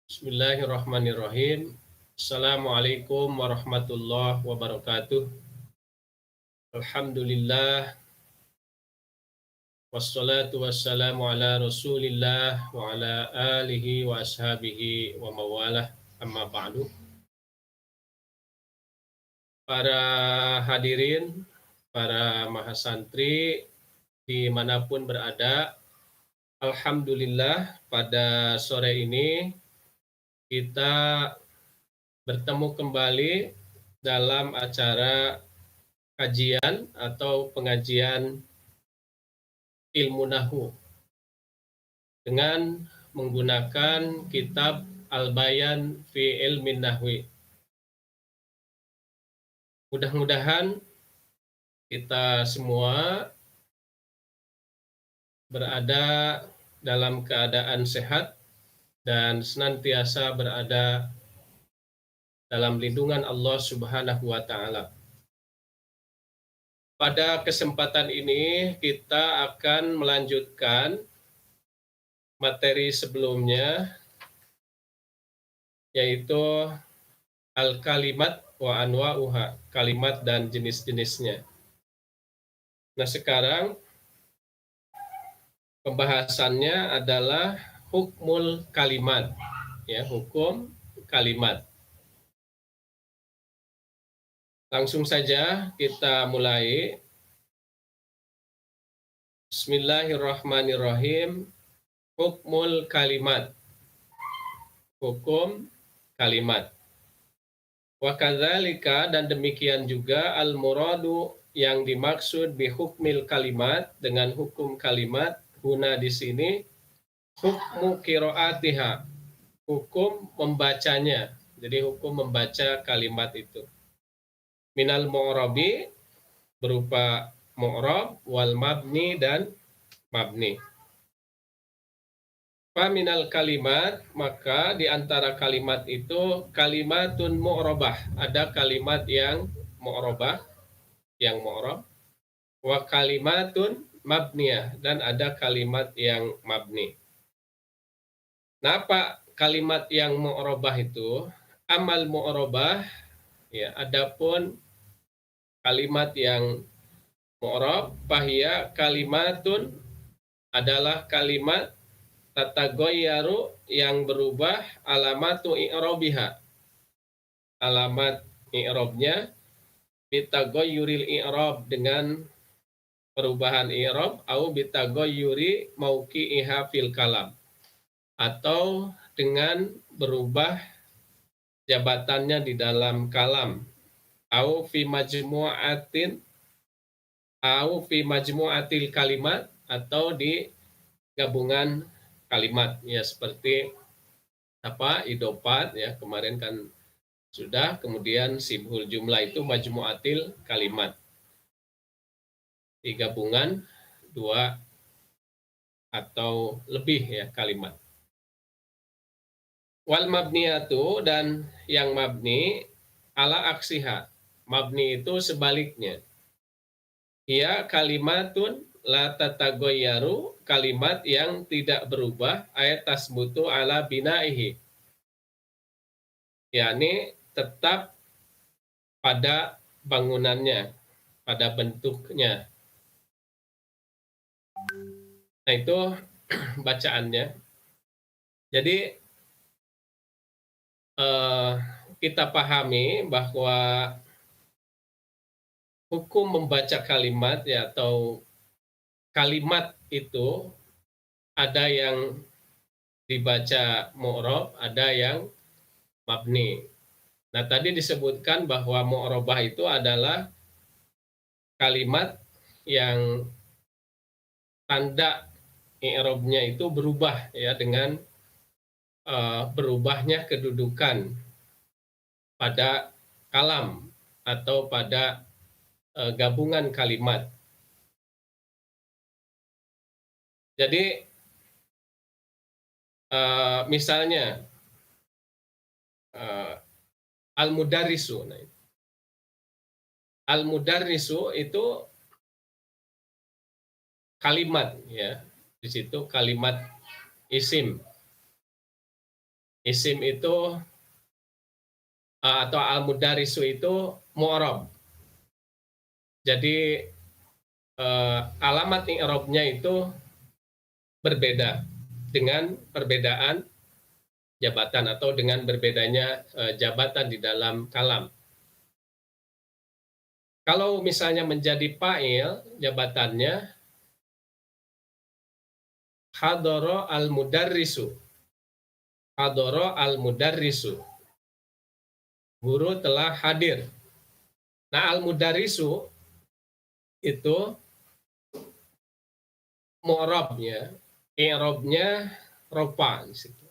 Bismillahirrahmanirrahim. Assalamualaikum warahmatullahi wabarakatuh. Alhamdulillah wassalatu wassalamu ala Rasulillah wa ala alihi wa ashabihi wa mawalah. Amma ba'du. Para hadirin, para mahasantri dimanapun berada, alhamdulillah pada sore ini kita bertemu kembali dalam acara kajian atau pengajian ilmu Nahwu dengan menggunakan kitab Al-Bayan fi Ilmin Nahwi. Mudah-mudahan kita semua berada dalam keadaan sehat dan senantiasa berada dalam lindungan Allah Subhanahu wa taala. Pada kesempatan ini kita akan melanjutkan materi sebelumnya, yaitu al-kalimat wa anwa'uha, kalimat dan jenis-jenisnya. Nah, sekarang pembahasannya adalah hukmul kalimat, ya, hukum kalimat. Langsung saja kita mulai. Bismillahirrahmanirrahim. Hukmul kalimat. Hukum kalimat. Wa kadzalika, dan demikian juga al-muradu, yang dimaksud bi hukmil kalimat, dengan hukum kalimat guna di sini hukmu qiraatiha, hukum membacanya. Jadi hukum membaca kalimat itu. Minal mu'rabi, berupa mu'rab, wal mabni, dan mabni. Faminal kalimat, maka di antara kalimat itu kalimatun mu'rabah, ada kalimat yang mu'rabah, yang mu'rab, wa kalimatun mabniyah, dan ada kalimat yang mabni. Nah, apa kalimat yang mu'rabah itu? Amal mu'rabah, ya, adapun kalimat yang mu'rab, fahiya kalimatun, adalah kalimat tatagoyaru, yang berubah alamatu i'robiha, alamat i'robnya, bitagoyuril i'rob, dengan perubahan i'rob, au bitagoyuri mauki'iha fil kalam, atau dengan berubah jabatannya di dalam kalam, au fi majmu'atin, au fi majmu'atil kalimat, atau di gabungan kalimat, ya, seperti apa, idopat, ya, kemarin kan sudah. Kemudian sibhul jumlah itu majmu'atil kalimat, di gabungan dua atau lebih, ya, kalimat. Wal mabniyatu, dan yang mabni, ala aksiha, mabni itu sebaliknya. Ia kalimatun la tatagoyaru, kalimat yang tidak berubah, ayat tasbutu ala binaihi, yakni tetap pada bangunannya, pada bentuknya. Nah, itu bacaannya. Jadi kita pahami bahwa hukum membaca kalimat, ya, atau kalimat itu ada yang dibaca mu'rab, ada yang mabni. Nah, tadi disebutkan bahwa mu'rabah itu adalah kalimat yang tanda i'rabnya itu berubah, ya, dengan berubahnya kedudukan pada kalam atau pada gabungan kalimat. Jadi misalnya al-mudarrisu. Nah, al-mudarrisu itu kalimat, ya, di situ kalimat isim. Isim itu atau al-mudarisu itu mu'rab. Jadi alamat i'rabnya itu berbeda dengan perbedaan jabatan atau dengan berbedanya jabatan di dalam kalam. Kalau misalnya menjadi fa'il, jabatannya hadara al-mudarrisu. Hadara al-mudarrisu. Guru telah hadir. Nah, al-mudarrisu itu mu'rabnya, i'rabnya rofa di situ.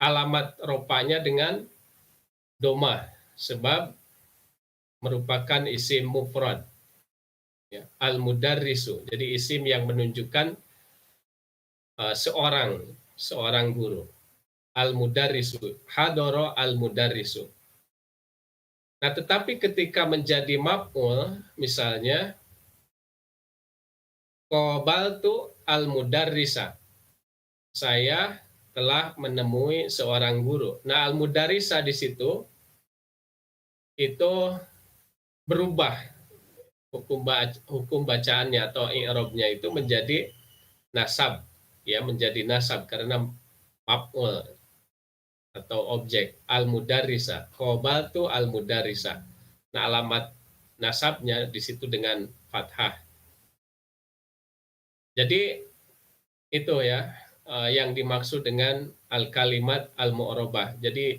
Alamat rofanya dengan domah sebab merupakan isim mufrad. Ya, al-mudarrisu. Jadi isim yang menunjukkan seorang guru. Al-mudarrisu, hadara al-mudarrisu. Nah, tetapi ketika menjadi maf'ul, misalnya qabaltu al-mudarrisa. Saya telah menemui seorang guru. Nah, al-mudarrisa di situ itu berubah hukum bacaannya atau i'rabnya itu menjadi nasab, ya, menjadi nasab karena maf'ul atau objek al-mudarrisa. Qabaltu al-mudarrisa. Nah, alamat nasabnya di situ dengan fathah. Jadi itu ya yang dimaksud dengan al-kalimat al-mu'rabah. Jadi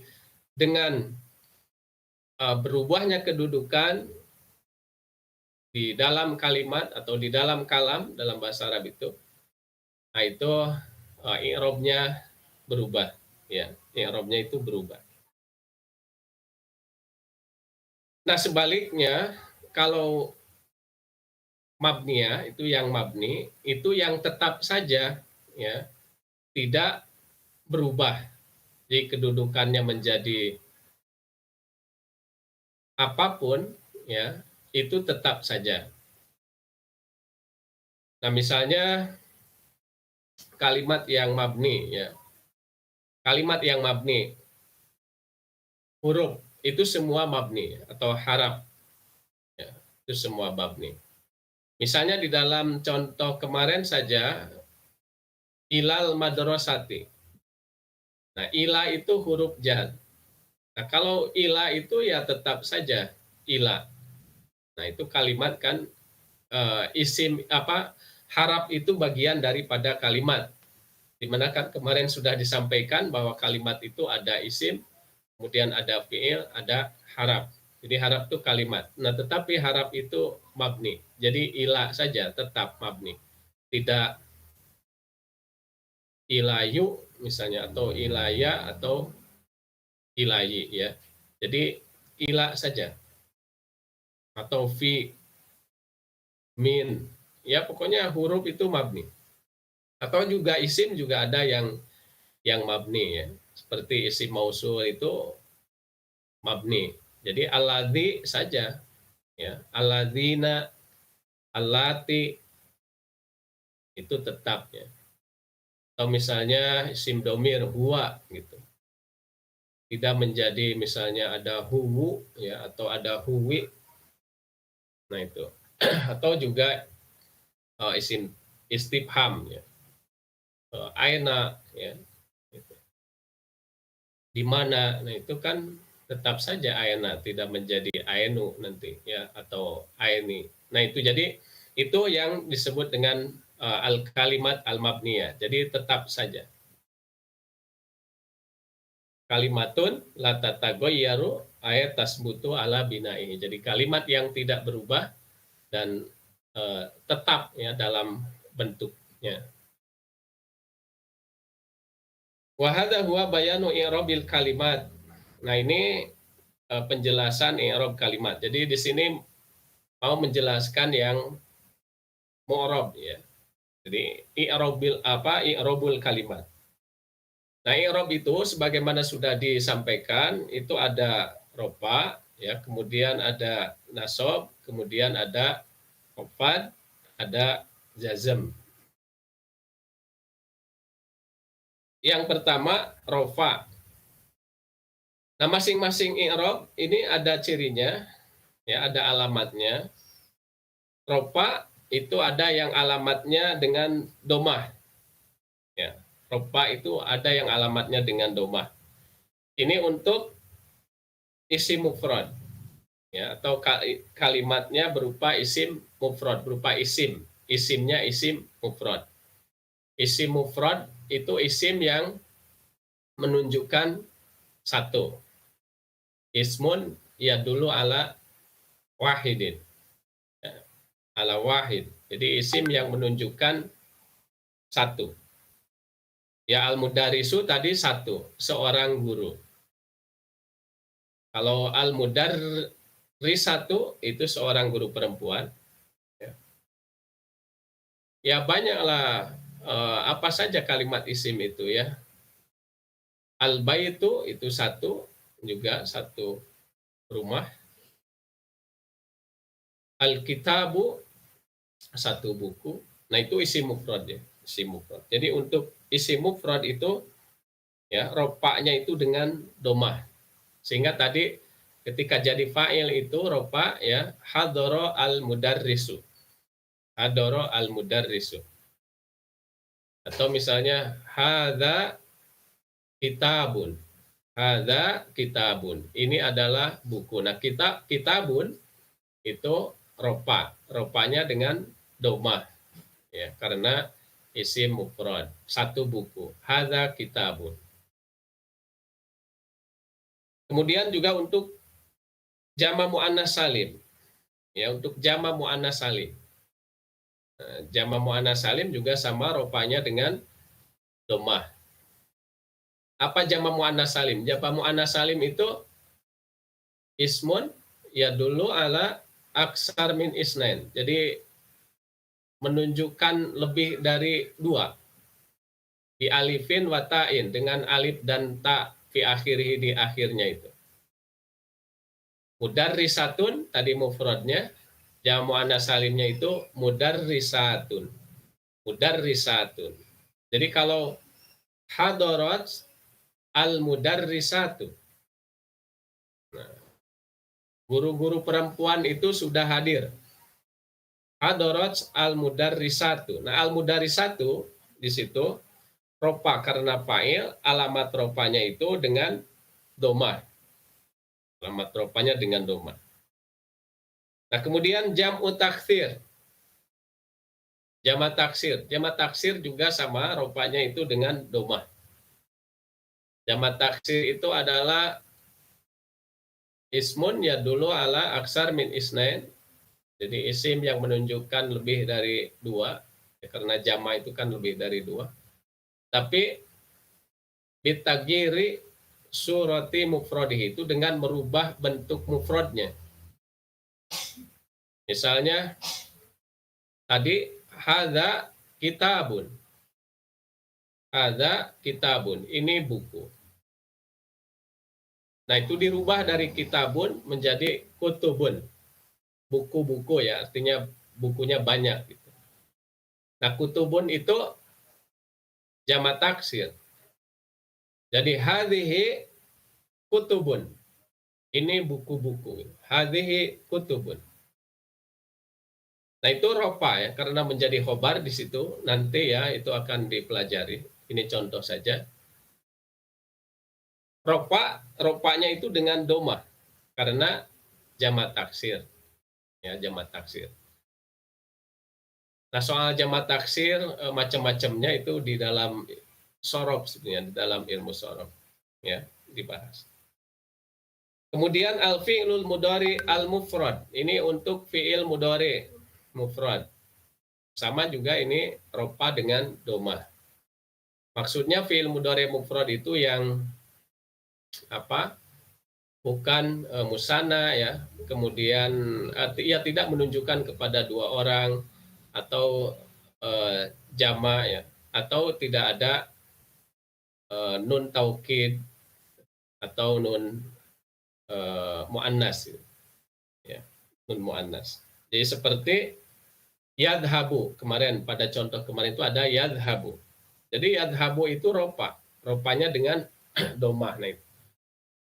dengan berubahnya kedudukan di dalam kalimat atau di dalam kalam dalam bahasa Arab itu, nah itu i'rabnya berubah, ya, i'rabnya itu berubah. Nah, sebaliknya kalau mabniyah itu yang mabni itu yang tetap saja, ya, tidak berubah. Jadi kedudukannya menjadi apapun, ya, itu tetap saja. Nah, misalnya kalimat yang mabni, ya. Kalimat yang mabni, huruf itu semua mabni atau haraf, ya, itu semua mabni. Misalnya di dalam contoh kemarin saja, ilal madrasati. Nah, ila itu huruf jar. Nah, kalau ila itu ya tetap saja ila. Nah, itu kalimat kan isim apa harap itu bagian daripada kalimat. Dimana kan kemarin sudah disampaikan bahwa kalimat itu ada isim, kemudian ada fiil, ada harap. Jadi harap itu kalimat. Nah, tetapi harap itu mabni. Jadi ila saja tetap mabni. Tidak ilayu misalnya atau ilaya atau ilayi, ya. Jadi ila saja atau fi, min, ya pokoknya huruf itu mabni. Atau juga isim juga ada yang mabni, ya. Seperti isim mausul itu mabni. Jadi alladzi saja, ya. Alladzina, allati itu tetap, ya. Atau misalnya isim domir huwa gitu. Tidak menjadi misalnya ada huwu, ya, atau ada huwi. Nah, itu. Atau juga isim istifham, ya. Aina, ya. Gitu. Di mana, nah itu kan tetap saja aina, tidak menjadi ainu nanti, ya, atau aini. Nah, itu jadi itu yang disebut dengan al kalimat al mabniyah. Jadi tetap saja. Kalimatun la tataghayyaru ayat tasbutu ala bina'ihi. Jadi kalimat yang tidak berubah dan tetap, ya, dalam bentuknya. Wa hadza huwa bayanu i'rabil kalimat. Nah, ini penjelasan i'rab kalimat. Jadi di sini mau menjelaskan yang mu'rab, ya. Jadi i'rabul kalimat. Nah, i'rab itu sebagaimana sudah disampaikan itu ada rofa, ya, kemudian ada nasab, kemudian ada khafad, ada jazm. Yang pertama rofa. Nah, masing-masing i'rab ini ada cirinya, ya, ada alamatnya. Ropa itu ada yang alamatnya dengan domah, ya. Ropa itu ada yang alamatnya dengan domah. Ini untuk isim mufrad, ya, atau kalimatnya berupa isim mufrad, berupa isim. Isimnya isim mufrad. Isim mufrad itu isim yang menunjukkan satu. Ismun ya dulu ala wahidin. Ya, ala wahid. Jadi isim yang menunjukkan satu. Ya, al-mudarisu tadi satu, seorang guru. Kalau al-mudarrisatu itu seorang guru perempuan. Ya, ya banyaklah apa saja kalimat isim itu ya. Al-baitu itu satu, juga satu rumah. Al-kitabu satu buku. Nah, itu isim mufrad ya, isim mufrad. Jadi untuk isim mufrad itu ya ropaknya itu dengan domah. Sehingga tadi ketika jadi fa'il itu ropa ya hadoro al-mudarrisu. Hadoro al-mudarrisu. Atau misalnya hadza kitabun. Hadza kitabun. Ini adalah buku. Nah, kitabun itu ropa. Ropanya dengan domah ya karena isim mufrad. Satu buku. Hadza kitabun. Kemudian juga untuk jama muannas salim. Ya, untuk jama muannas salim. Jama muannas salim juga sama ropanya dengan domah. Apa jama muannas salim? Jama muannas salim itu ismun ya dulu ala aksar min isnain. Jadi menunjukkan lebih dari dua. Di alifin wa ta'in dengan alif dan ta fi akhirih di akhirnya itu. Mudarrisatun tadi mufradnya, jama muannas salimnya itu mudarrisatun. Mudarrisatun. Jadi kalau hadarat al-mudarrisatu. Nah, guru-guru perempuan itu sudah hadir. Hadarat al-mudarrisatu. Nah, al-mudarrisatu di situ ropa karena fa'il, alamat ropanya itu dengan domah. Alamat ropanya dengan domah. Nah, kemudian jam'u taksir. Jama taksir. Jama taksir juga sama ropanya itu dengan domah. Jama taksir itu adalah ismun ya dulu ala aksar min isnain. Jadi isim yang menunjukkan lebih dari dua. Ya, karena jama itu kan lebih dari dua. Tapi bitagiri surati mufradih itu dengan merubah bentuk mufradnya. Misalnya tadi hadza kitabun. Hadza kitabun. Ini buku. Nah, itu dirubah dari kitabun menjadi kutubun. Buku-buku ya, artinya bukunya banyak gitu. Nah, kutubun itu jamak taksir. Jadi hadhihi kutubun. Ini buku-buku. Hadhihi kutubun. Nah, itu ropa ya, karena menjadi khobar di situ nanti ya itu akan dipelajari. Ini contoh saja. Ropanya itu dengan domah karena jamak taksir. Ya, jamak taksir. Nah, soal jamak taksir macam-macamnya itu di dalam sorob sebenarnya, di dalam ilmu sorob ya dibahas. Kemudian al-fi'lul mudhari al-mufrad. Ini untuk fi'il mudhari mufrad. Sama juga ini ropa dengan domah. Maksudnya fi'il mudhari mufrad itu yang apa? Bukan musanna ya. Kemudian ya tidak menunjukkan kepada dua orang atau jama ya, atau tidak ada nun taukid atau nun muannas ya, nun muannas. Jadi seperti yadhabu kemarin, pada contoh kemarin itu ada yadhabu. Jadi yadhabu itu ropanya dengan domah. Nah,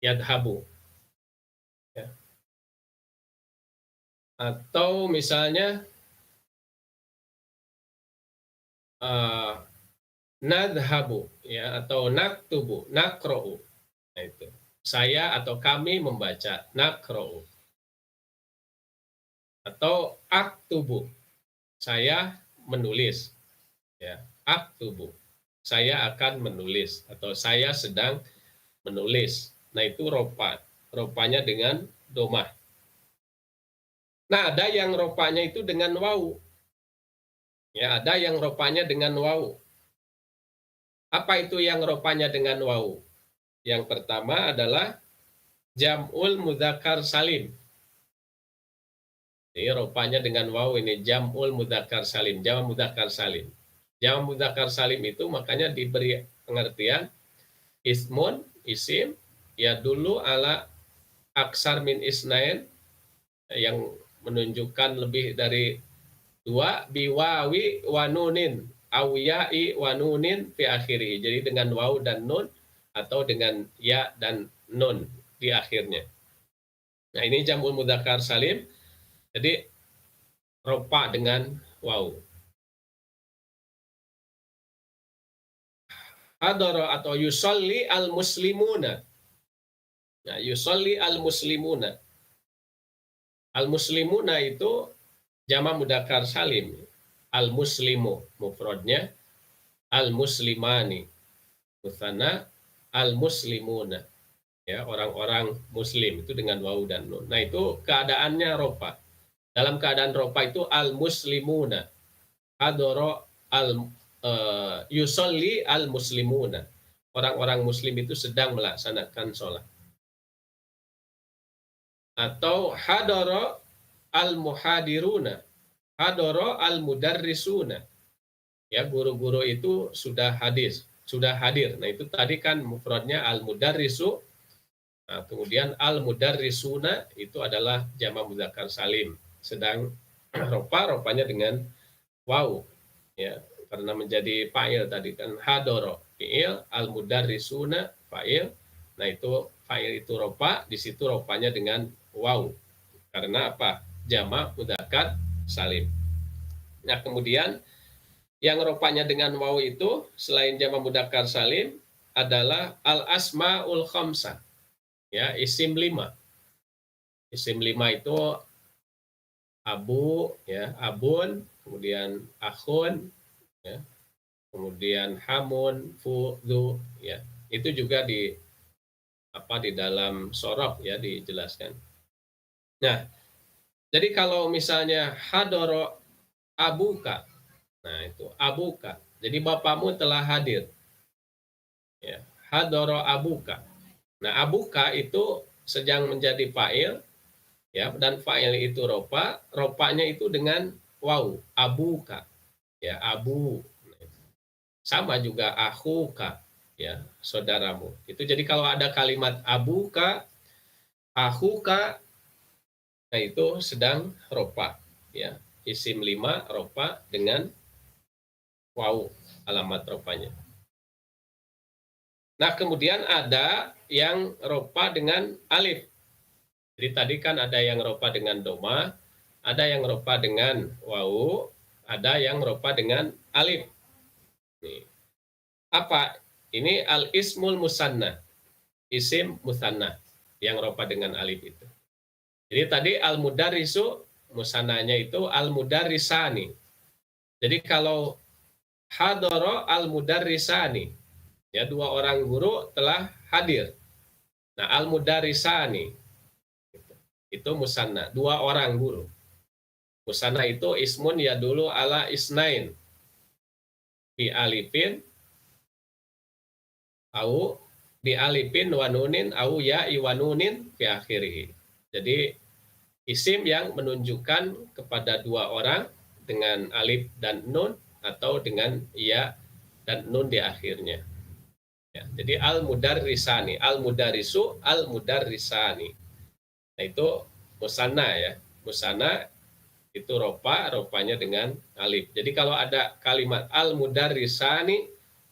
yadhabu. Ya. Atau misalnya nadhabu, ya, atau naktubu, nakro'u. Nah, itu. Saya atau kami membaca, nakro'u. Atau aktubu, saya menulis, ya, aktubu, saya akan menulis atau saya sedang menulis. Nah, itu ropanya dengan domah. Nah, ada yang ropanya itu dengan wawu, ya, ada yang ropanya dengan wawu. Apa itu yang ropanya dengan wawu? Yang pertama adalah jam'ul mudzakkar salim. Jadi ropanya dengan wawu ini jam'ul mudzakkar salim, jama' mudzakkar salim. Jama' mudzakkar salim itu makanya diberi pengertian ismun, isim, ya dulu ala aksar min isnain, yang menunjukkan lebih dari dua, biwawi wanunin, awiyai wanunin fi akhiri. Jadi dengan waw dan nun atau dengan ya dan nun di akhirnya. Nah, ini jam'ul mudzakkar salim. Jadi ropa dengan waw. Hadara atau yusolli al muslimuna. Nah, yusolli al muslimuna. Al muslimuna itu jama' mudzakkar salim. Al muslimu mufradnya, al muslimani mutsanna, al muslimuna, ya, orang-orang muslim itu dengan wawu dan nun. Nah, itu keadaannya ropa. Dalam keadaan ropa itu al muslimuna, hadara al yusolli al muslimuna, orang-orang muslim itu sedang melaksanakan sholat. Atau hadara al muhadiruna, hadara al mudarrisuna, ya, guru-guru itu sudah hadir. Nah, itu tadi kan mufradnya al mudarrisu. Nah, kemudian al mudarrisuna itu adalah jama' mudzakkar salim. Sedang ropanya dengan waw, ya, karena menjadi fa'il tadi kan hadoro fi'il, al mudarrisuna fa'il. Nah, itu fa'il itu ropa, di situ ropanya dengan waw. Karena apa? Jama' mudzakkar salim. Nah, kemudian yang ropanya dengan waw itu selain jama' mudzakkar salim adalah al asmaul khamsah, ya, isim 5. Isim 5 itu abu, ya, abun, kemudian akhun, ya, kemudian hamun, fudhu, ya. Itu juga di dalam sorok, ya, dijelaskan. Nah, jadi kalau misalnya hadoro abuka, nah itu abuka. Jadi bapakmu telah hadir. Ya, hadoro abuka. Nah, abuka itu sedang menjadi fa'il, ya, dan fa'il itu ropanya itu dengan waw, abuka, ya, abu. Sama juga akhuka, ya, saudaramu. Itu jadi kalau ada kalimat abuka, akhuka, nah itu sedang ropa, ya, isim 5 ropa dengan waw, alamat ropanya. Nah, kemudian ada yang ropa dengan alif. Jadi tadi kan ada yang ropa dengan doma, ada yang ropa dengan wawu, ada yang ropa dengan alif. Nih. Apa? Ini al-ismul musanna, isim musanna yang ropa dengan alif itu. Jadi tadi al-mudarrisu, musannanya itu al-mudarrisani. Jadi kalau hadara al-mudarrisani, ya, dua orang guru telah hadir. Nah, al-mudarrisani itu musanna, dua orang guru. Musanna itu ismun ya dulu ala isnain bi alifin au bi alifin wanunin au ya iwanunin fi akhirih. Jadi isim yang menunjukkan kepada dua orang dengan alif dan nun atau dengan ya dan nun di akhirnya. Ya, jadi al-mudarrisani, al-mudarrisu, al-mudarrisani. Nah, itu musanna, ya. Musanna itu ropanya dengan alif. Jadi kalau ada kalimat al-mudarrisani,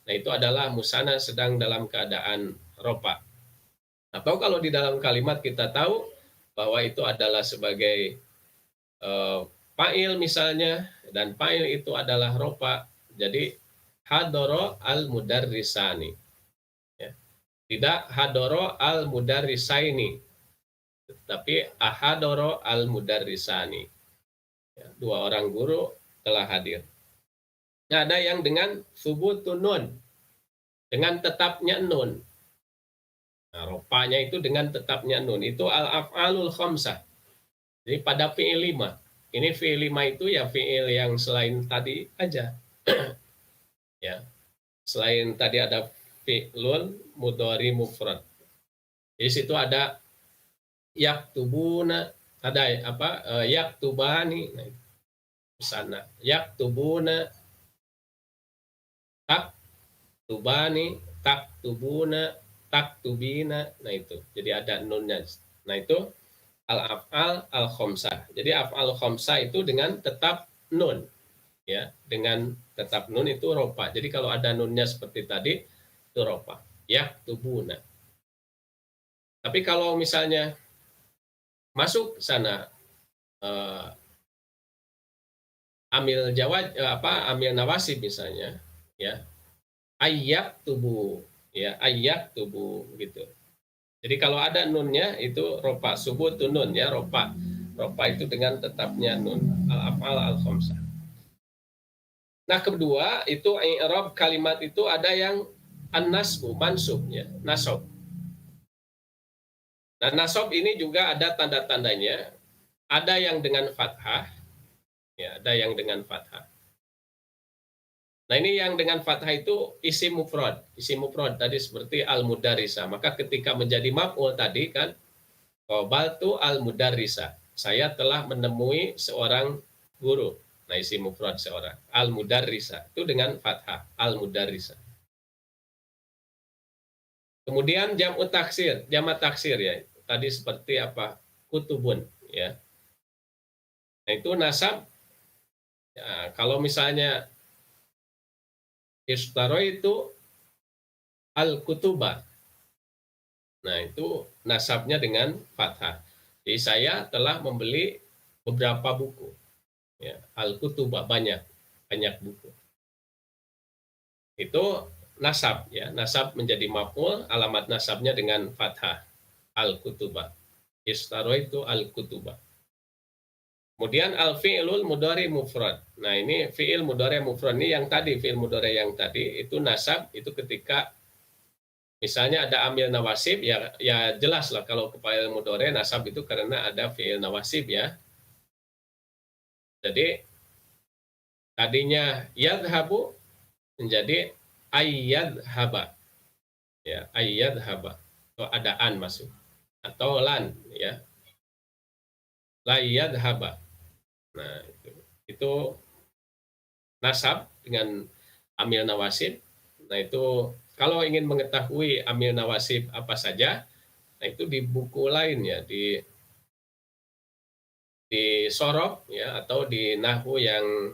nah itu adalah musanna sedang dalam keadaan ropa. Atau kalau di dalam kalimat kita tahu bahwa itu adalah sebagai fa'il misalnya, dan fa'il itu adalah ropa, jadi hadoro al mudarrisani, ya. Tidak hadoro al mudarrisaini, tapi ahadoro al mudarrisani, ya. Dua orang guru telah hadir. Nah, ada yang dengan subutun nun, dengan tetapnya nun. Nah, ropanya itu dengan tetapnya nun, itu al-af'alul khamsah. Jadi pada fi'il 5. Ini fi'il 5 itu ya fi'il yang selain tadi aja. Ya. Selain tadi ada fi'lun mudhari mufrad. Di situ ada yaktubuna, ada apa? Yaktubani. Nah, di sana. Yaktubuna, taktubani, taktubuna, taktubina. Nah itu. Jadi ada nunnya. Nah itu al-af'al al-khamsah. Jadi af'al khamsah itu dengan tetap nun, ya, dengan tetap nun itu ropa. Jadi kalau ada nunnya seperti tadi itu ropa. Yaktubuna. Tapi kalau misalnya masuk sana amil jawab amil nawasib misalnya, ya, ayyak tubuh, ya, ayyak tubuh gitu. Jadi kalau ada nunnya itu ropa, subut nun, ya, ropa. Ropa itu dengan tetapnya nun, al-af'al al-khamsah. Nah, kedua itu i'rab kalimat itu ada yang an-nasbu, mansub, ya, nasab. Nah, nasab ini juga ada tanda-tandanya. Ada yang dengan fathah, ya, ada yang dengan fathah. Nah, ini yang dengan fathah itu isim mufrad. Isim mufrad tadi seperti al-mudarrisa. Maka ketika menjadi maf'ul tadi kan, qabaltu al-mudarrisa. Saya telah menemui seorang guru. Nah, isim mufrad seorang. Al-mudarrisa itu dengan fathah, al-mudarrisa. Kemudian jam'ut taksir, jamak taksir, ya. Tadi seperti apa? Kutubun, ya. Nah, itu nasab. Ya, kalau misalnya istaro itu al-kutuba. Nah, itu nasabnya dengan fathah. Jadi saya telah membeli beberapa buku. Ya, al-kutuba, banyak buku. Itu nasab, ya. Nasab menjadi maf'ul, alamat nasabnya dengan fathah. Al-kutuba. Istaro itu al-kutuba. Kemudian al-fi'lul mudhari mufrad. Nah, ini fi'il mudhari mufrad ini yang tadi, fi'il mudhari yang tadi itu nasab itu ketika misalnya ada amil nawasib, ya jelas lah kalau ke fi'il mudhari nasab itu karena ada fi'il nawasib, ya. Jadi tadinya yadhabu menjadi ayyadhaba. Ya, ayyadhaba. Atau ada an masuk. Atau lan, ya. La yadhaba. Nah, itu nasab dengan amil nawasib. Nah, itu kalau ingin mengetahui amil nawasib apa saja, nah itu di buku lain, ya, di sorof, ya, atau di nahwu yang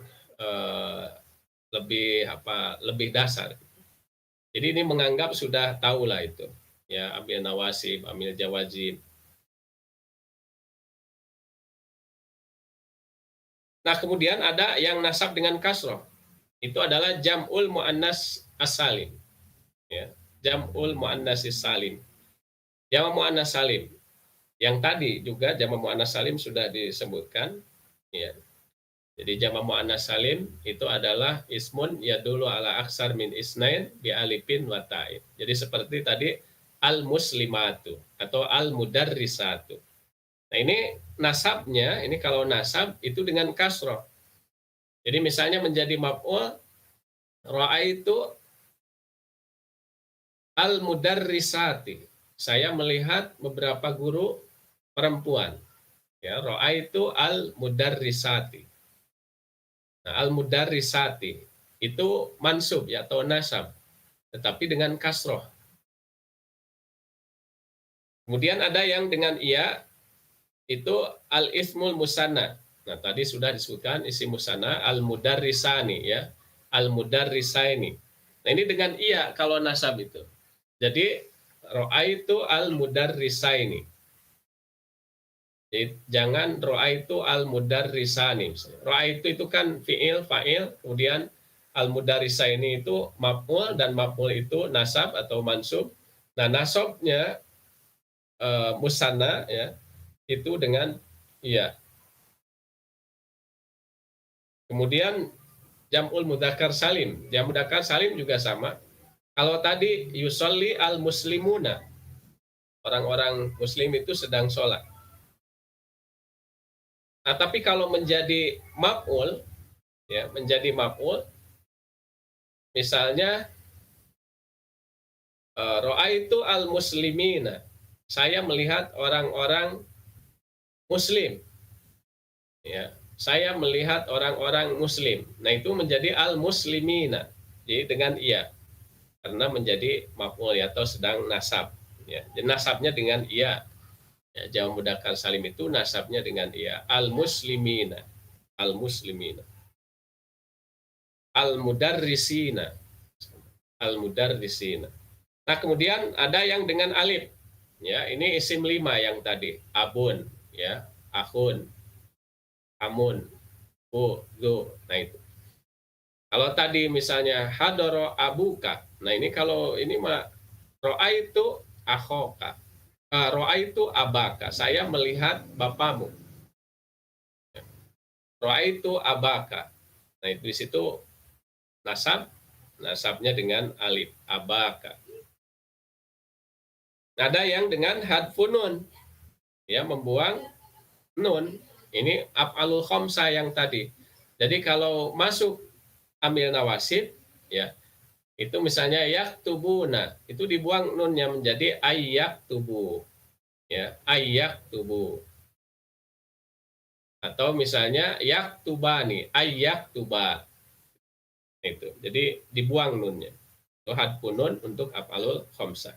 lebih dasar. Jadi ini menganggap sudah tahu lah itu, ya, amil nawasib, amil jawazib. Nah, kemudian ada yang nasab dengan kasroh. Itu adalah jam'ul mu'annas as-salim. Ya, jam'ul mu'annas as-salim. Jama' mu'annas salim. Yang tadi juga jama' mu'annas salim sudah disebutkan. Ya. Jadi jama' mu'annas salim itu adalah ismun yadulu ala aksar min isnain bi alifin wa ta'in. Jadi seperti tadi al-muslimatu atau al-mudarrisatu. Nah, ini nasabnya, ini kalau nasab itu dengan kasroh. Jadi misalnya menjadi maf'ul, ra'aitu al-mudarrisati. Saya melihat beberapa guru perempuan. Ya, ra'aitu al-mudarrisati. Nah, al-mudarrisati itu mansub, ya, atau nasab, tetapi dengan kasroh. Kemudian ada yang dengan iya, itu al-ismul musanna. Nah, tadi sudah disebutkan isi musanna al-mudarrisani, ya. Al-mudarrisaini. Nah, ini dengan iya kalau nasab itu. Jadi Ra'aitu al-mudarrisaini. Jadi, jangan ra'aitu al-mudarrisani. Ra'aitu itu kan fi'il, fa'il, kemudian al-mudarrisaini itu maf'ul, dan maf'ul itu nasab atau mansub. Nah, nasabnya musanna ya, itu dengan iya. Kemudian jam'ul mudzakkar salim. Jam'ul mudzakkar salim juga sama. Kalau tadi yusolli al-muslimuna, orang-orang muslim itu sedang sholat. Nah, tapi kalau menjadi maf'ul, ya, menjadi maf'ul, misalnya ra'aitu al-muslimina, saya melihat orang-orang muslim, ya, saya melihat orang-orang muslim. Nah, itu menjadi al-muslimina, jadi dengan iya, karena menjadi maf'ul ya, atau sedang nasab, ya. Jadi nasabnya dengan iya. Ya, jamak mudzakkar salim itu nasabnya dengan iya. Al-muslimina, al-muslimina. Al-mudarrisina, al-mudarrisina. Nah, kemudian ada yang dengan alif. Ya, ini isim 5 yang tadi. Abun, ya, akhun, amun, zu. Nah, itu. Kalau tadi misalnya hadoro abuka. Nah, ini kalau ini mah ro'aitu akhoka. Ro'aitu abaka. Saya melihat bapamu. Ro'aitu abaka. Nah, itu di situ nasabnya dengan alif, abaka. Ada yang dengan hadfun nun, ya, membuang nun. Ini af'alul khamsah yang tadi. Jadi kalau masuk amil nawasib, ya, itu misalnya yaktubuna, itu dibuang nunnya menjadi ayyaktubu, ya, ayyaktubu. Atau misalnya yaktubani, ayyaktuba. Itu. Jadi dibuang nunnya. Itu hadfun nun untuk af'alul khamsah.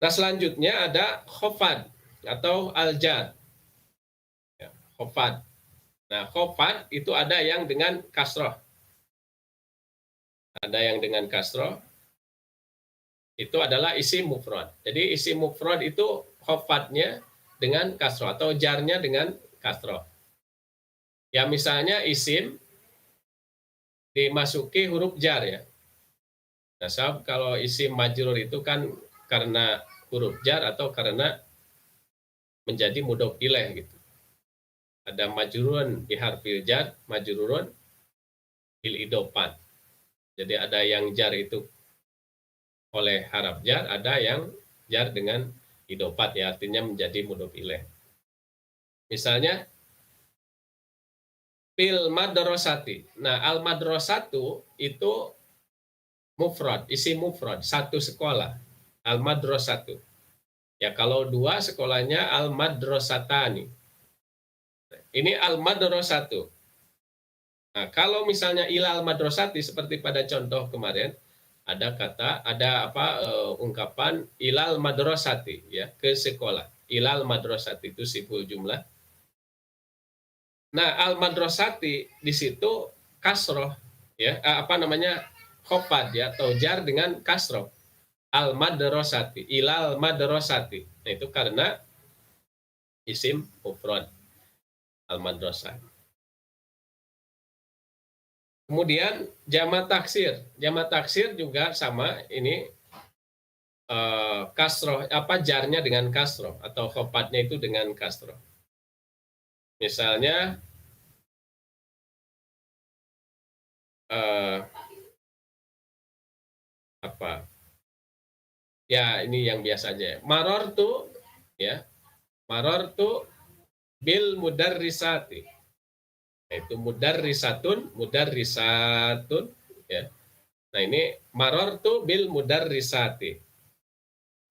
Nah, selanjutnya ada khofad atau al-jar. Ya, khofad. Nah, khofad itu ada yang dengan kasroh. Ada yang dengan kasroh. Itu adalah isim mufrad. Jadi isim mufrad itu khofadnya dengan kasroh atau jarnya dengan kasroh. Ya, misalnya isim dimasuki huruf jar ya. Nah, kalau isim majrur itu kan karena huruf jar atau karena menjadi mudhof ilaih gitu. Ada majrurun biharfil jar, majrurun bil idofat. Jadi ada yang jar itu oleh haraf jar, ada yang jar dengan idofat ya, artinya menjadi mudhof ilaih. Misalnya fil madrasati. Nah, al madrasatu itu mufrad, isi mufrad, satu sekolah. Al madrasatu. Ya, kalau dua sekolahnya al madrasatani. Ini al madrasatu. Nah, kalau misalnya ilal madrasati seperti pada contoh kemarin, ada ungkapan ilal madrasati, ya, ke sekolah. Ilal madrasati itu siful jumlah. Nah, al madrasati di situ kasroh, ya, khofad ya, atau jar dengan kasroh. Al madrasati, ilal madrasati. Nah, itu karena isim mufrad al madrasah. Kemudian jamak taksir. Jamak taksir juga sama, ini kasroh, jarnya dengan kasroh atau khofadnya itu dengan kasroh. Misalnya ya, ini yang biasa aja. Marortu, ya, marortu bil mudarrisati. Itu mudarrisatun, ya. Nah, ini marortu bil mudarrisati.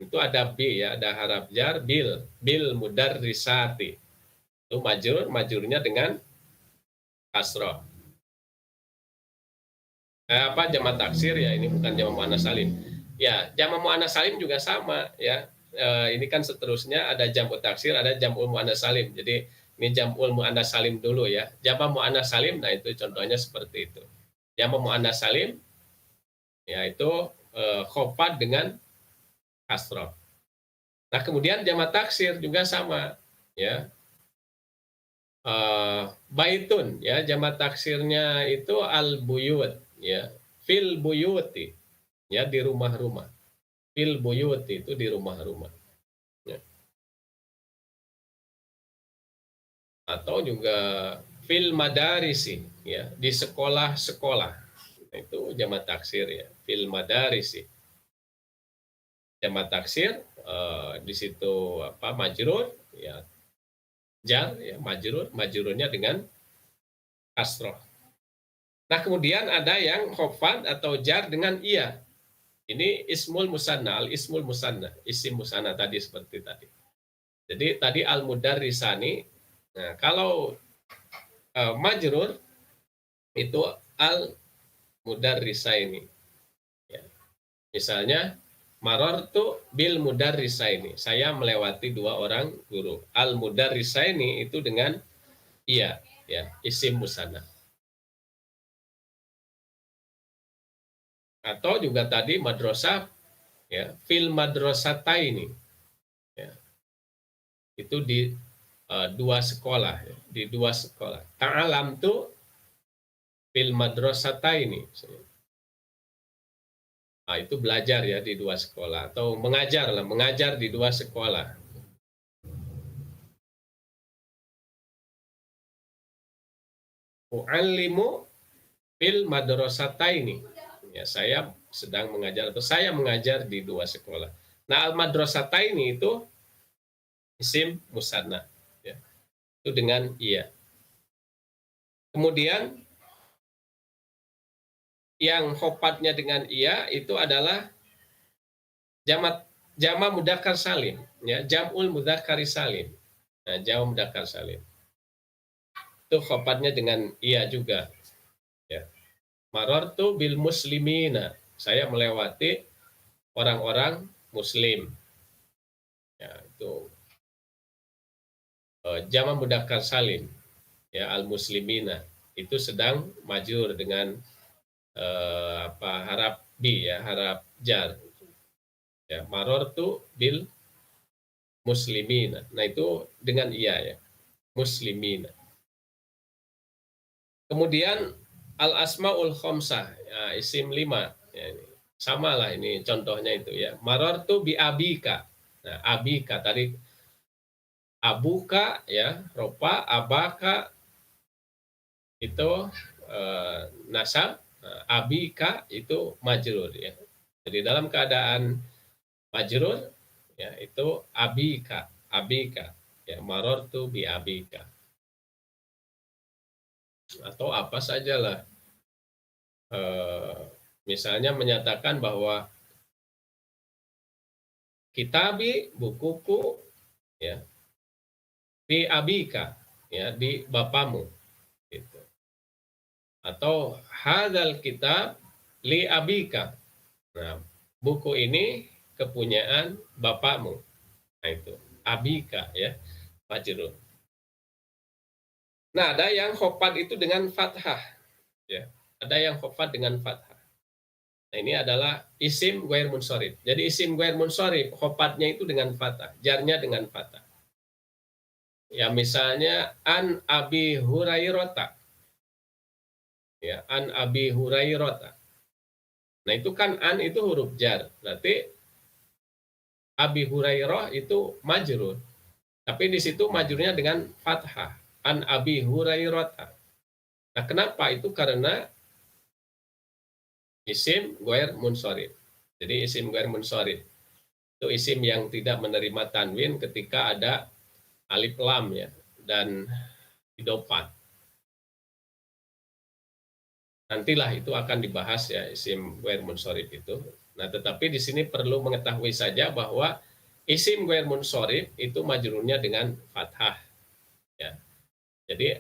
Itu ada bi ya, ada haraf jar bil mudarrisati. Itu majurnya dengan kasroh. Jamak taksir ya, ini bukan jamak muannats salim. Ya, jamak muannats salim juga sama ya. Ini kan seterusnya ada jam'ut taksir, ada jam'ul muannats salim. Jadi ini jam'ul muannats salim dulu ya. Jamak muannats salim, nah itu contohnya seperti itu. Jamak muannats salim yaitu khofad dengan kasroh. Nah, kemudian jamak taksir juga sama, ya. Baitun, ya, jamak taksirnya itu al-buyut, ya. Fil buyuti, ya, di rumah-rumah. Fil buyuti itu di rumah-rumah. Ya. Atau juga fil madarisi, ya, di sekolah-sekolah. Itu jamak taksir, ya, fil madarisi. Jamak taksir di situ apa majrur, ya, jar, ya, majrurnya dengan kasroh. Nah, kemudian ada yang khofad atau jar dengan iya. Ini ismul musanna, al ismul musanna, isim musanna tadi seperti tadi. Jadi tadi al mudarrisani. Nah, kalau majrur itu al mudarrisaini. Ya. Misalnya marartu bil mudarrisaini. Saya melewati dua orang guru. Al mudarrisaini itu dengan iya, ya, isim musanna. Atau juga tadi madrasah, ya, fil madrasataini, ya, itu di dua sekolah, ya, di dua sekolah. Ta'alamtu fil madrasataini. Nah, itu belajar, ya, di dua sekolah atau mengajar lah, mengajar di dua sekolah. U'allimu fil madrasataini. Ya, saya sedang mengajar atau saya mengajar di dua sekolah. Nah, al madrasataini itu isim musanna, ya. Itu dengan iya. Kemudian yang khofadnya dengan iya itu adalah jama mudzakkar salim, ya, jamul mudzakkari salim. Nah, jama mudzakkar salim. Itu khofadnya dengan iya juga, ya. Marartu bil muslimina. Saya melewati orang-orang muslim. Ya, itu jama mudzakkar salim, ya, al muslimina. Itu sedang majur dengan harap bi, ya, harap jar. Ya, marartu bil muslimina. Nah, itu dengan iya, ya, muslimina. Kemudian al asmaul khamsah, ya, isim 5, ya, ini sama lah, ini contohnya itu, ya. Marartu bi abika. Nah, abika tadi abuka, ya, ropa, abaka itu nasab, abika itu majrur, ya. Jadi dalam keadaan majrur, ya, itu abika, ya, marartu bi abika. Atau apa sajalah, misalnya menyatakan bahwa kitabi, bukuku, ya, di abika, ya, di bapamu, gitu. Atau hadzal kitab li abika. Nah, buku ini kepunyaan bapakmu. Nah, itu abika, ya, majrur. Nah, ada yang khofad itu dengan fathah, ya. Ada yang khofad dengan fathah. Nah, ini adalah isim ghair munsharif. Jadi isim ghair munsharif khofadnya itu dengan fathah, jarnya dengan fathah. Ya, misalnya an Abi Hurairah. Ya, an Abi Hurairah. Nah, itu kan an itu huruf jar. Berarti Abi Hurairah itu majrur. Tapi di situ majrurnya dengan fathah. An Abi Hurairah. Nah, kenapa? Itu karena isim ghair munsharif. Jadi isim ghair munsharif itu isim yang tidak menerima tanwin ketika ada alif lam, ya, dan idofah. Nantilah itu akan dibahas, ya, isim ghair munsharif itu. Nah, tetapi di sini perlu mengetahui saja bahwa isim ghair munsharif itu majrurnya dengan fathah, ya. Jadi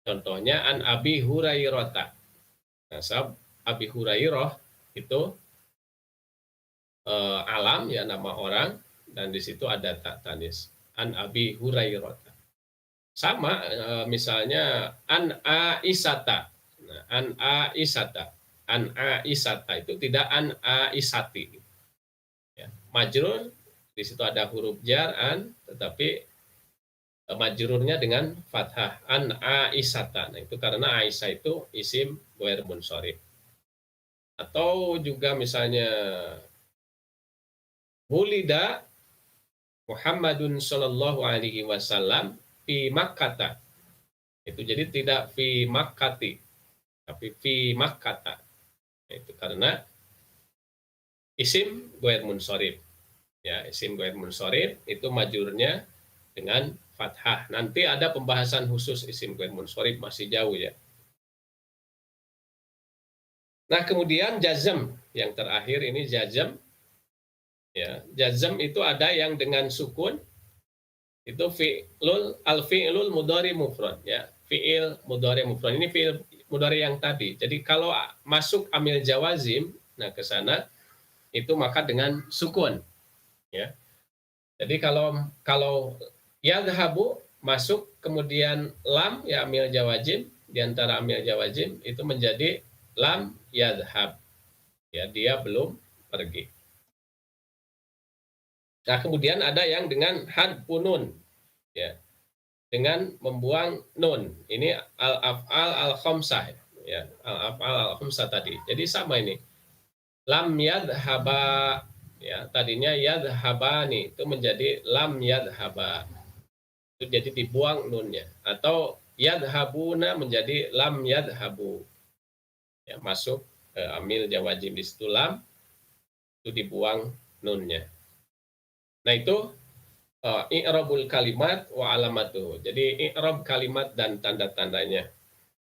contohnya an Abi Hurairah. Nah, Abi Hurairah itu alam, ya, nama orang, dan di situ ada tak tanis. An Abi Hurairah. Sama misalnya an Aisyata. Nah, an Aisyata. An Aisyata itu tidak an Aisyati. Ya. majrur, di situ ada huruf jar an, tetapi majrurnya dengan fathah, an Aisyata. Nah, itu karena Aisyah itu isim ghair munsharif. Atau juga misalnya wulida Muhammadun sallallahu alaihi wasallam fi Makkah. Itu jadi tidak fi Makkati, tapi fi Makkata. Itu karena isim ghair munsharif. Ya, isim ghair munsharif itu majurnya dengan fathah. Nanti ada pembahasan khusus isim ghair munsharif, masih jauh ya. Nah, kemudian jazm yang terakhir ini jazm. Ya, jazm itu ada yang dengan sukun, itu fi'lul mudhari mufrad ya. Fi'il mudhari mufrad ini fi'il mudhari yang tadi. Jadi kalau masuk amil jawazim, nah ke sana itu maka dengan sukun ya. Jadi kalau yadhabu masuk kemudian lam ya amil jawazim, di antara amil jawazim itu menjadi lam yadhab. Ya, dia belum pergi. Nah, kemudian ada yang dengan hadfun nun ya. Dengan membuang nun. Ini al-af'al al-khamsah ya. Al-af'al al-khamsah tadi. Jadi sama ini. Lam yadhaba ya, tadinya yadhabani itu menjadi lam yadhaba. Itu jadi dibuang nunnya. Atau yadhabuna menjadi lam yadhabu. Ya, masuk amil jawazim di situ lam itu dibuang nunnya. Nah, itu i'rabul kalimat wa alamatuh. Jadi i'rab kalimat dan tanda-tandanya.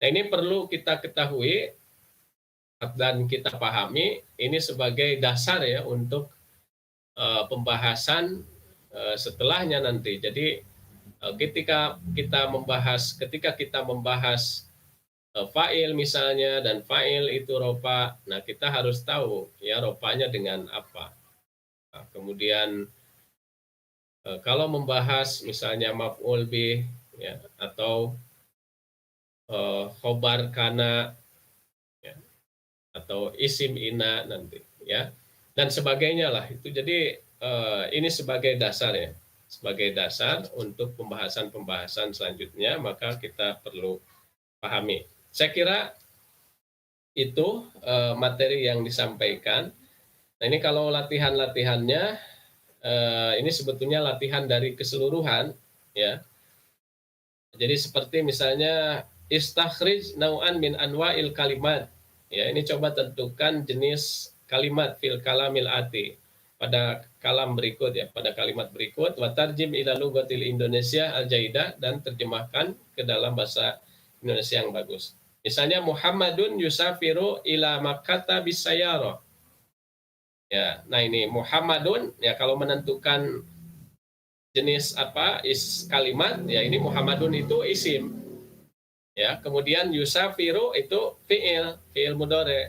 Nah, ini perlu kita ketahui dan kita pahami ini sebagai dasar ya untuk pembahasan setelahnya nanti. Jadi ketika kita membahas fa'il misalnya, dan fa'il itu rofa, nah kita harus tahu ya rofanya dengan apa. Nah, kemudian kalau membahas misalnya maf'ul bih ya, atau khobar kana ya, atau isim ina nanti ya, dan sebagainya lah itu. Jadi ini sebagai dasar ya, sebagai dasar untuk pembahasan selanjutnya, maka kita perlu pahami. Saya kira itu materi yang disampaikan. Nah, ini kalau latihan-latihannya ini sebetulnya latihan dari keseluruhan ya. Jadi seperti misalnya istakhrij nau'an min anwa'il kalimat. Ya, ini coba tentukan jenis kalimat fil kalamil ati pada kalam berikut ya, pada kalimat berikut, wa tarjim ila lughatil Indonesia al-jaidah, dan terjemahkan ke dalam bahasa Indonesia yang bagus. Misalnya Muhammadun yusafiru ila Makkata bisayyarah. Ya, nah ini Muhammadun ya, kalau menentukan jenis apa kalimat ya, ini Muhammadun itu isim ya, kemudian yusafiru itu fiil mudhari,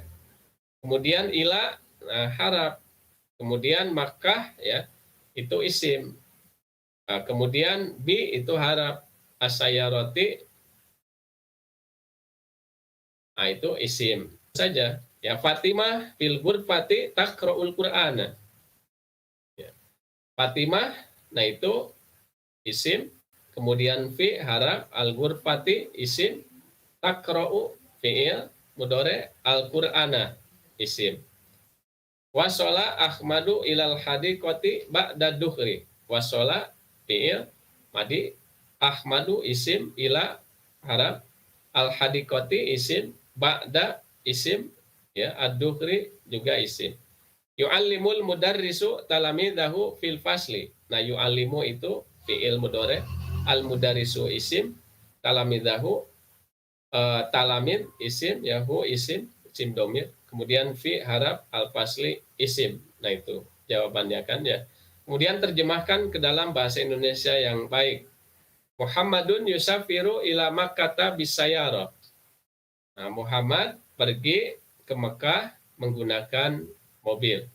kemudian ila harap, kemudian Makkah ya itu isim, nah, kemudian bi itu harap, asyarati nah itu isim saja ya. Fatimah fil ghurfati taqra'ul Qur'ana ya. Fatimah nah itu isim, kemudian fi harap, al ghurfati isim, taqra'u fi'il mudhari, al Qur'ana isim. Wasola Ahmadu ilal hadiqati ba'da duhri. Wasola fi'il madi, Ahmadu isim, ila harap, al hadiqati isim, ba'da isim ya, ad-duhri juga isim. Yu'allimul mudarrisu talamidahu fil fasli. Nah, yu'allimu itu fi'il mudhari, al mudarrisu isim, talamidahu talamid isim, yahu isim, isim domir, kemudian fi harap, al fasli isim. Nah, itu jawabannya kan ya. Kemudian terjemahkan ke dalam bahasa Indonesia yang baik. Muhammadun yusafiru ila Makkata bisayyarah. Nah, Muhammad pergi ke Mekah menggunakan mobil.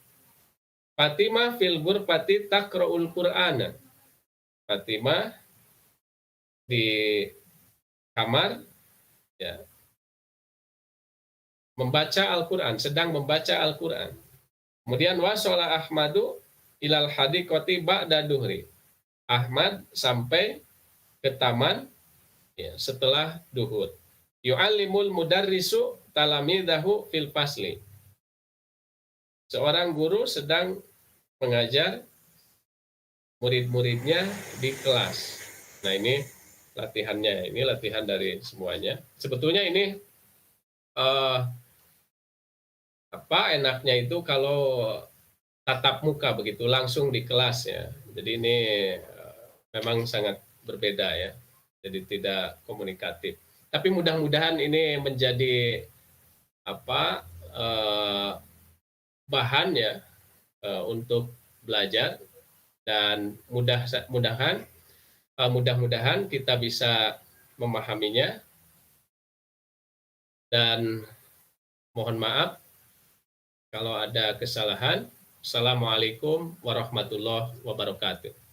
Fatimah fil ghurfati taqra'ul Qur'ana. Fatimah di kamar ya, membaca Al-Qur'an, sedang membaca Al-Qur'an. Kemudian wasola Ahmadu ilal hadiqati ba'da duhri. Ahmad sampai ke taman ya, setelah duhur. Yu'allimul mudarrisu talamidahu fil fasli. Seorang guru sedang mengajar murid-muridnya di kelas. Nah, ini latihannya, ini latihan dari semuanya. Sebetulnya ini eh, enaknya itu kalau tatap muka begitu langsung di kelas ya. Jadi ini memang sangat berbeda ya. Jadi tidak komunikatif. Tapi mudah-mudahan ini menjadi apa eh, bahan ya untuk belajar dan mudah-mudahan kita bisa memahaminya dan mohon maaf kalau ada kesalahan. Assalamualaikum warahmatullahi wabarakatuh.